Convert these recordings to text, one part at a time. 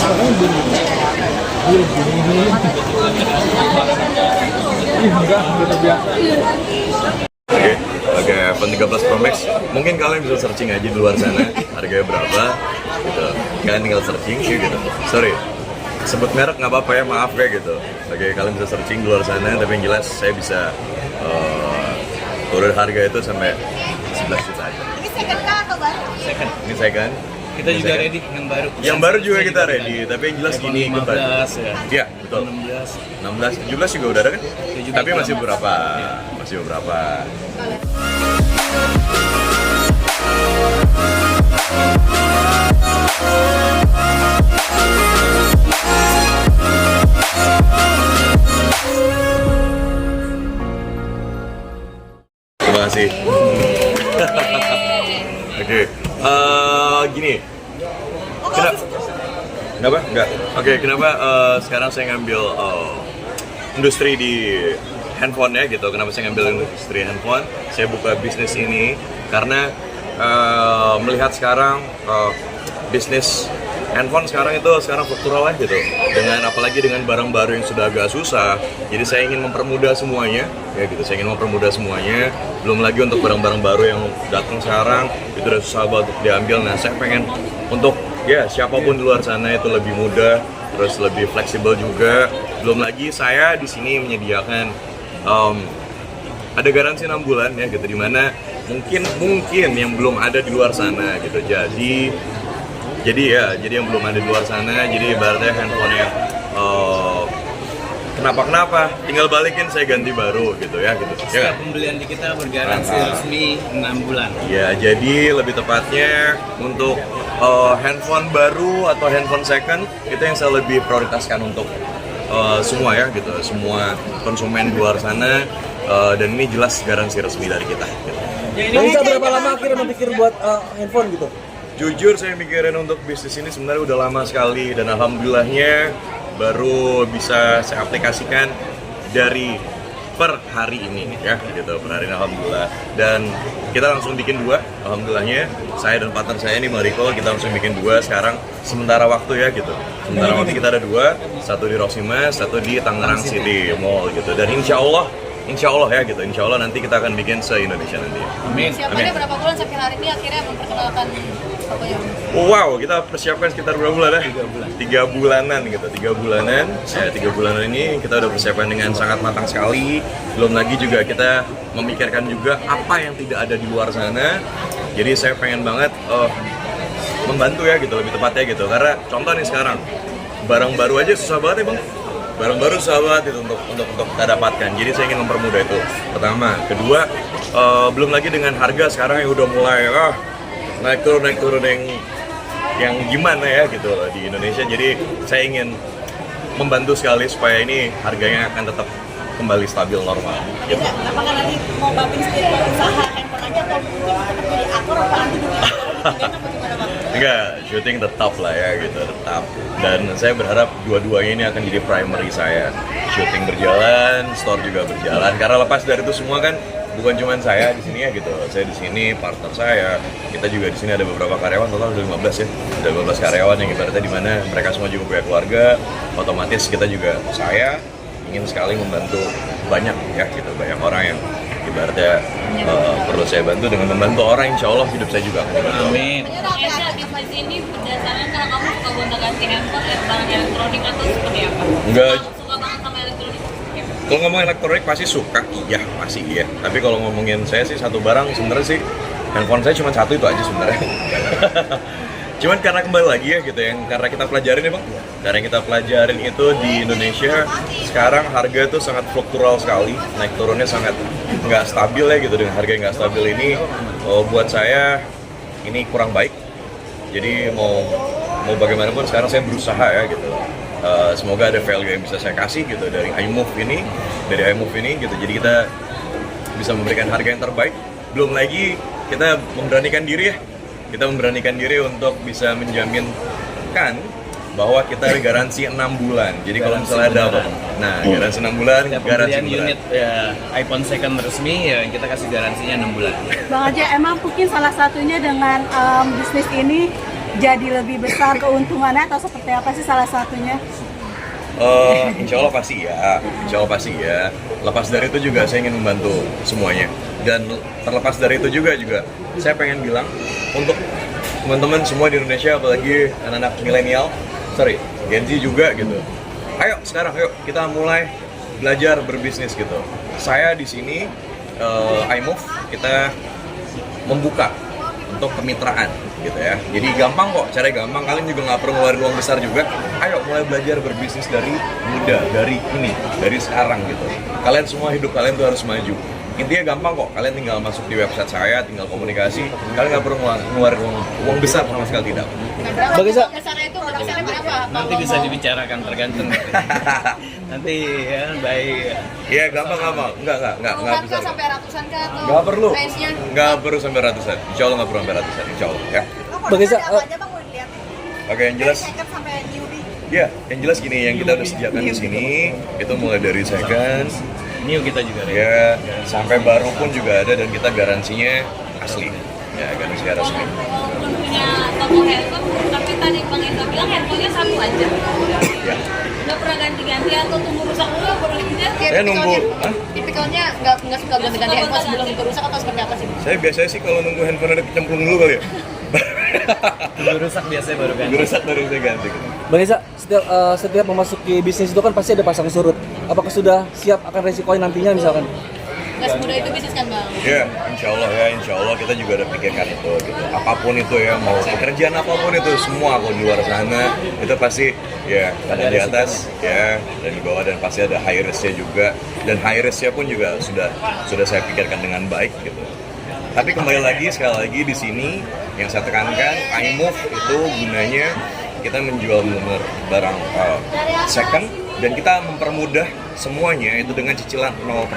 Oke, iPhone 13 Pro Max. Mungkin kalian bisa searching aja di luar sana harganya berapa gitu. Kalian tinggal searching gitu. Sorry, sebut merek nggak apa-apa ya, maaf ya gitu. Oke, kalian bisa searching di luar sana, tapi yang jelas saya bisa turun harga itu sampai 11 juta aja. Ini second kah atau baru? Second. Ini second. Kita juga ready yang baru. Yang baru juga kita ready, tapi yang jelas gini iPhone 15 ya. Iya, betul. 16, 17 juga udah ada kan? Tapi masih beberapa. Masih beberapa. Terima kasih. Oke, gini. Kenapa? Enggak. Oke, kenapa sekarang saya ngambil industri di handphone ya gitu. Kenapa saya ngambil industri handphone? Saya buka bisnis ini karena melihat sekarang bisnis handphone sekarang struktural lah gitu. Apalagi dengan barang baru yang sudah agak susah. Jadi saya ingin mempermudah semuanya ya gitu. Saya ingin mempermudah semuanya. Belum lagi untuk barang-barang baru yang datang sekarang itu udah susah banget untuk diambil. Nah, saya pengen untuk ya siapapun di luar sana itu lebih mudah, terus lebih fleksibel juga. Belum lagi saya di sini menyediakan ada garansi 6 bulan ya gitu, dimana mungkin yang belum ada di luar sana gitu. Jadi yang belum ada di luar sana, jadi ibaratnya handphonenya kenapa tinggal balikin saya ganti baru gitu ya gitu. Setiap pembelian di kita bergaransi resmi 6 bulan. Ya, jadi lebih tepatnya untuk handphone baru atau handphone second itu yang saya lebih prioritaskan untuk semua ya gitu, semua konsumen di luar sana, dan ini jelas garansi resmi dari kita gitu. Bisa berapa lama akhirnya memikir buat handphone gitu? Jujur saya mikirin untuk bisnis ini sebenarnya udah lama sekali, dan alhamdulillahnya baru bisa saya aplikasikan dari per hari ini ya gitu, per hari ini alhamdulillah. Dan kita langsung bikin 2, alhamdulillahnya saya dan partner saya ini Mariko, kita langsung bikin 2 sekarang sementara waktu ya gitu. Sementara waktu kita ada 2, satu di Roximas, satu di Tangerang City Mall gitu. Dan insya Allah ya gitu, insya Allah nanti kita akan bikin se-Indonesia nanti. Amin. Siapannya berapa bulan sampai hari ini akhirnya memperkenalkan fotonya? Wow, kita persiapkan sekitar berapa bulan ya? 3 bulanan gitu, 3 bulanan. Ya, 3 bulanan ini kita udah persiapkan dengan sangat matang sekali. Belum lagi juga kita memikirkan juga apa yang tidak ada di luar sana. Jadi saya pengen banget membantu ya gitu, lebih tepatnya gitu. Karena contoh nih sekarang, barang baru aja susah banget ya bang. Barang baru susah banget itu untuk kita dapatkan. Jadi saya ingin mempermudah itu. Pertama, kedua, belum lagi dengan harga sekarang yang udah mulai naik turun yang gimana ya gitu di Indonesia. Jadi saya ingin membantu sekali supaya ini harganya akan tetap kembali stabil normal gitu. Apakah nanti mau banting setir ke usaha handphone aja atau mungkin tetap jadi aktor apa nanti juga atau gimana bang? Enggak, syuting tetap lah ya gitu, tetap. Dan saya berharap dua-duanya ini akan jadi primary saya. Syuting berjalan, store juga berjalan. Karena lepas dari itu semua kan bukan cuma saya di sini ya gitu. Saya di sini, partner saya, kita juga di sini ada beberapa karyawan, total ada 15 ya. Ada 15 karyawan yang ibaratnya di mana mereka semua juga punya keluarga. Otomatis kita juga, saya ingin sekali membantu banyak ya gitu, banyak orang yang ibaratnya perlu saya bantu. Dengan membantu orang, insya Allah hidup saya juga akan dibantu. Amin. Esha, bisnis ini berdasarkan karena kamu suka gonta-ganti handphone ya, barang elektronik atau seperti apa? Enggak. Suka banget sama elektronik? Kalau ngomong elektronik pasti suka, iya pasti iya. Tapi kalau ngomongin saya sih satu barang sebenarnya sih handphone saya cuma satu itu aja sebenarnya. Cuman karena kembali lagi ya gitu, yang karena kita pelajarin ya bang, karena kita pelajarin itu di Indonesia sekarang harga itu sangat fluktural sekali, naik turunnya sangat nggak stabil ya gitu. Dengan harga yang nggak stabil ini buat saya ini kurang baik. Jadi mau bagaimanapun sekarang saya berusaha ya gitu. Semoga ada value yang bisa saya kasih gitu dari iMove ini gitu. Jadi kita bisa memberikan harga yang terbaik. Belum lagi kita memberanikan diri ya. Kita memberanikan diri untuk bisa menjaminkan bahwa kita ada garansi 6 bulan. Jadi kalau misalnya ada apa? Nah, garansi 6 bulan, garansi unit ya, iPhone second resmi ya kita kasih garansinya 6 bulan. Bang Aja, emang mungkin salah satunya dengan bisnis ini jadi lebih besar keuntungannya atau seperti apa sih salah satunya? Insya Allah pasti ya, insya Allah pasti ya. Lepas dari itu juga saya ingin membantu semuanya. Dan terlepas dari itu juga saya pengen bilang untuk teman-teman semua di Indonesia, apalagi anak-anak milenial, Gen Z juga gitu. Ayo sekarang, ayo kita mulai belajar berbisnis gitu. Saya di sini iMove kita membuka untuk kemitraan gitu ya. Jadi gampang kok, caranya gampang. Kalian juga nggak perlu ngeluarin uang besar juga. Ayo mulai belajar berbisnis dari muda, dari sekarang gitu. Kalian semua hidup kalian tuh harus maju. Intinya gampang kok, kalian tinggal masuk di website saya, tinggal komunikasi. Kalian nggak perlu ngeluarin uang besar sama sekali, tidak. Bagi Sa, Dasarnya itu berapa? Nanti bisa dibicarakan tergantung. Nanti ya baik. Iya gampang. Enggak bisa. Sampai ratusan kah atau Nggak perlu. range-nya? Nggak perlu sampai ratusan. Insya Allah nggak perlu sampai ratusan. Insya Allah ya. Bagi Sa, Apa aja Bang mau dilihat? Oke, yang jelas. Second sampai newbie. Ya, yang jelas gini, yang kita udah sediakan di sini itu mulai dari second, New kita juga ya sampai baru pun juga ada dan kita garansinya asli. Ya, garansi resmi. Walaupun punya toko handphone, tapi tadi Bang Eza bilang handphonenya satu aja. Ya. Nggak pernah ganti-ganti atau tunggu rusak dulu baru ganti? Saya nunggu. Hah? Tipikalnya nggak suka ganti-ganti handphone sebelum itu rusak atau seperti apa sih? Saya biasanya sih kalau nunggu handphone ada kecemplung dulu kali ya. Tunggu rusak biasanya baru ganti. Nunggu rusak baru saya ganti. Bagi Sa, setiap memasuki bisnis itu kan pasti ada pasang surut. Apakah sudah siap akan resikonya nantinya misalkan? Nggak semudah itu bisnis kan Bang? Ya, insya Allah kita juga udah pikirkan itu gitu. Apapun itu ya, mau pekerjaan apapun itu, semua kalau di luar sana itu pasti ya ada di atas ya dan di bawah, dan pasti ada high risk-nya juga, dan high risk-nya pun juga sudah saya pikirkan dengan baik gitu. Tapi kembali lagi sekali lagi di sini yang saya tekankan, iMove itu gunanya kita menjual benar barang second, dan kita mempermudah semuanya itu dengan cicilan 0%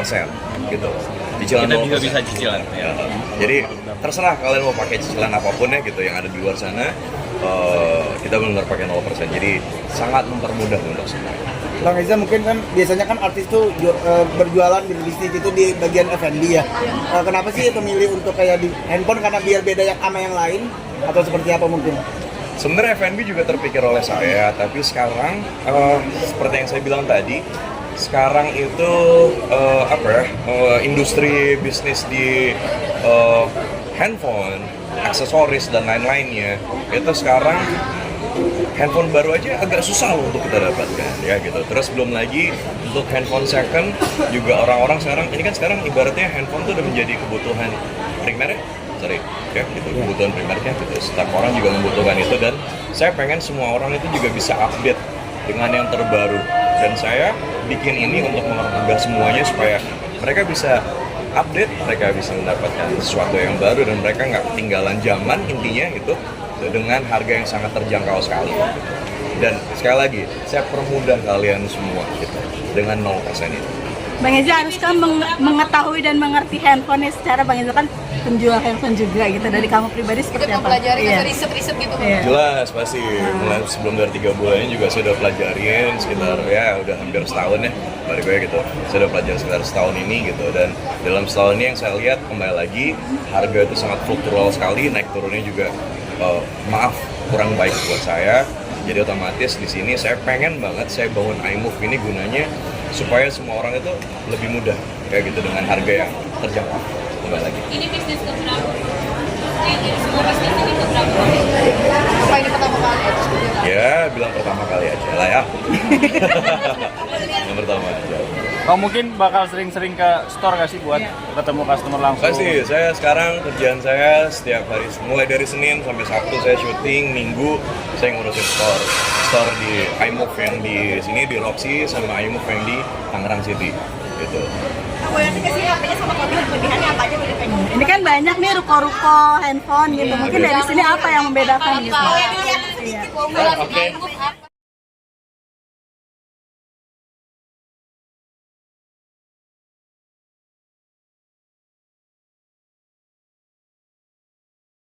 gitu. Cicilan Kita 0%. juga bisa cicilan ya. Jadi terserah kalian mau pakai cicilan apapun ya gitu yang ada di luar sana. Kita benar pakai 0%. Jadi sangat mempermudah untuk semua. Bang Eza, mungkin kan biasanya kan artis tuh berjualan di bisnis itu di bagian F&B ya. Kenapa sih memilih untuk kayak di handphone, karena biar beda yang sama yang lain atau seperti apa mungkin? Sebenarnya F&B juga terpikir oleh saya, tapi sekarang seperti yang saya bilang tadi, sekarang itu industri bisnis di handphone, aksesoris dan lain-lainnya itu sekarang handphone baru aja agak susah loh untuk kita dapatkan ya gitu. Terus belum lagi untuk handphone second juga orang-orang sekarang ini kan sekarang ibaratnya handphone tuh udah menjadi kebutuhan primer ya gitu, kebutuhan primernya gitu. Setiap orang juga membutuhkan itu, dan saya pengen semua orang itu juga bisa update dengan yang terbaru, dan saya bikin ini untuk mempermudah semuanya supaya mereka bisa update, mereka bisa mendapatkan sesuatu yang baru, dan mereka nggak ketinggalan zaman intinya gitu, dengan harga yang sangat terjangkau sekali. Dan sekali lagi saya permudah kalian semua gitu dengan 0% itu. Bang Eza, haruskah mengetahui dan mengerti handphone secara Bang Eza kan penjual handphone juga gitu, dari kamu pribadi seperti apa? Mempelajari Iya. riset gitu. Iya. Jelas pasti, mulai sebelum dari 3 bulan ini juga saya udah pelajarin sekitar ya udah hampir setahun ya balik gue gitu. Saya udah pelajari sekitar setahun ini gitu, dan dalam setahun ini yang saya lihat kembali lagi harga itu sangat fluktual sekali, naik turunnya juga kurang baik buat saya. Jadi otomatis di sini saya pengen banget saya bangun iMove ini gunanya supaya semua orang itu lebih mudah kayak gitu dengan harga yang terjangkau. Kembali lagi. Ini bisnis keberapa? Ini semua bisnis ini keberapa? Apa ini pertama kali? Ya bilang pertama kali aja lah ya. Yang pertama aja. Kamu mungkin bakal sering-sering ke store nggak sih buat ketemu customer langsung? Pasti, saya sekarang kerjaan saya setiap hari, mulai dari Senin sampai Sabtu saya syuting, Minggu saya ngurusin store di iMove yang di sini di Roxy, sama iMove yang di Tangerang City gitu. Boleh nanti kasih harganya sama kelebihan-kelebihannya apa aja boleh pengen. Ini kan banyak nih ruko-ruko handphone gitu. Mungkin dari sini apa yang membedakan gitu? Boleh dilihat sedikit, Oke.